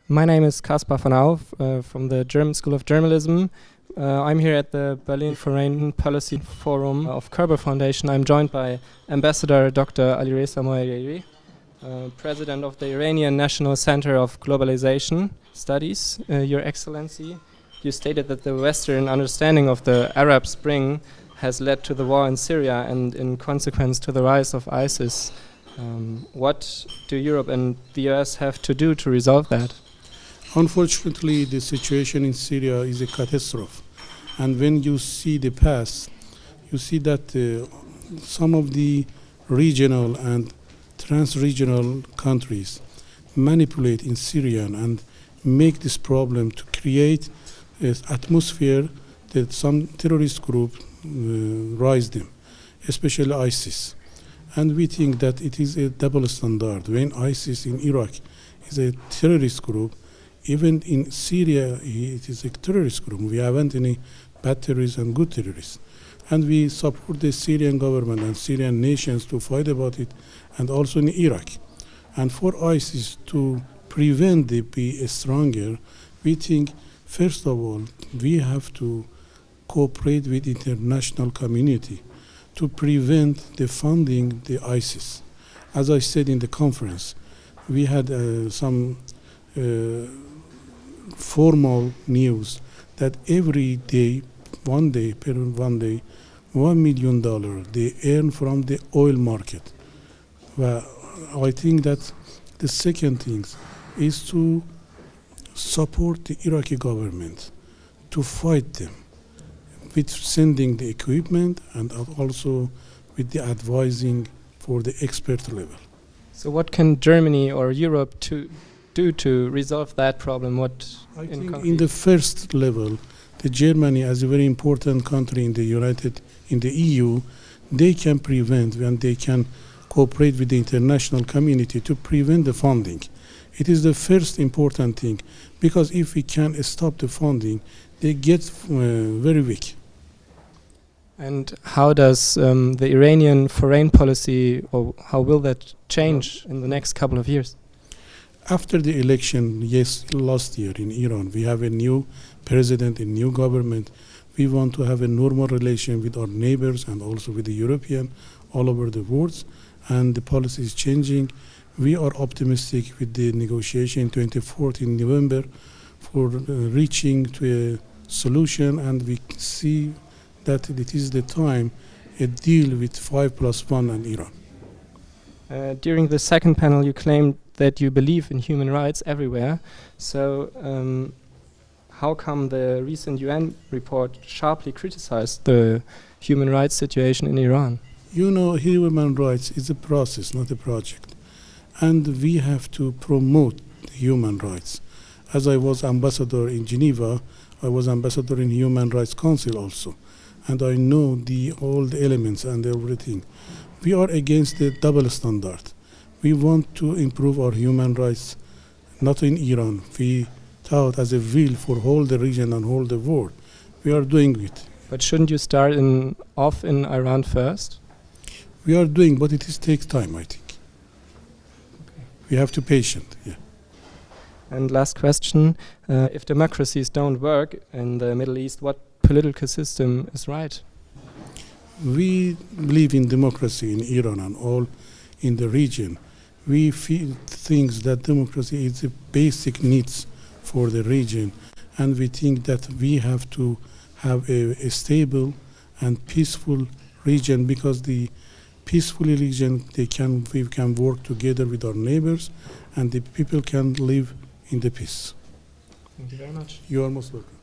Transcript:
My name is Caspar from the German School of Journalism. I'm here at the Berlin Foreign Policy Forum of Körber Foundation. I'm joined by Ambassador Dr. Alireza Moayeri, President of the Iranian National Center of Globalization Studies. Your Excellency, you stated that the Western understanding of the Arab Spring has led to the war in Syria and in consequence to the rise of ISIS. What do Europe and the US have to do to resolve that? Unfortunately, the situation in Syria is a catastrophe. And when you see the past, you see that some of the regional and trans-regional countries manipulate in Syria and make this problem to create an atmosphere that some terrorist group rise them, especially ISIS. And we think that it is a double standard. When ISIS in Iraq is a terrorist group, even in Syria, it is a terrorist group. We haven't any bad terrorists and good terrorists. And we support the Syrian government and Syrian nations to fight about it, and also in Iraq. And for ISIS to prevent it be stronger, we think, first of all, we have to cooperate with the international community to prevent the funding the ISIS. As I said in the conference, we had some formal news that every day, $1 million they earn from the oil market. Well, I think that the second thing is to support the Iraqi government, to fight them with sending the equipment and also with the advising for the expert level. So what can Germany or Europe do to resolve that problem? I think in the first level, the Germany, as a very important country in the EU, they can prevent and they can cooperate with the international community to prevent the funding. It is the first important thing, because if we can stop the funding, they get very weak. And how does the Iranian foreign policy, or how will that change in the next couple of years? After the election, last year in Iran, we have a new president, a new government. We want to have a normal relation with our neighbors and also with the European all over the world. And the policy is changing. We are optimistic with the negotiation 24th in November for reaching to a solution, and we see that it is the time a deal with 5+1 and Iran. During the second panel, you claimed that you believe in human rights everywhere. So how come the recent UN report sharply criticized the human rights situation in Iran? You know, human rights is a process, not a project. And we have to promote human rights. As I was ambassador in Geneva, I was ambassador in Human Rights Council also. And I know all the elements and everything. We are against the double standard. We want to improve our human rights, not in Iran. We thought as a will for whole the region and whole the world. We are doing it. But shouldn't you start off in Iran first? We are doing, but it takes time, I think. Okay. We have to be patient, yeah. And last question, if democracies don't work in the Middle East, what political system is right? We believe in democracy in Iran and all in the region. We feel things that democracy is a basic needs for the region, and we think that we have to have a stable and peaceful region, because the peaceful region we can work together with our neighbors, and the people can live in the peace. Thank you very much. You are most welcome.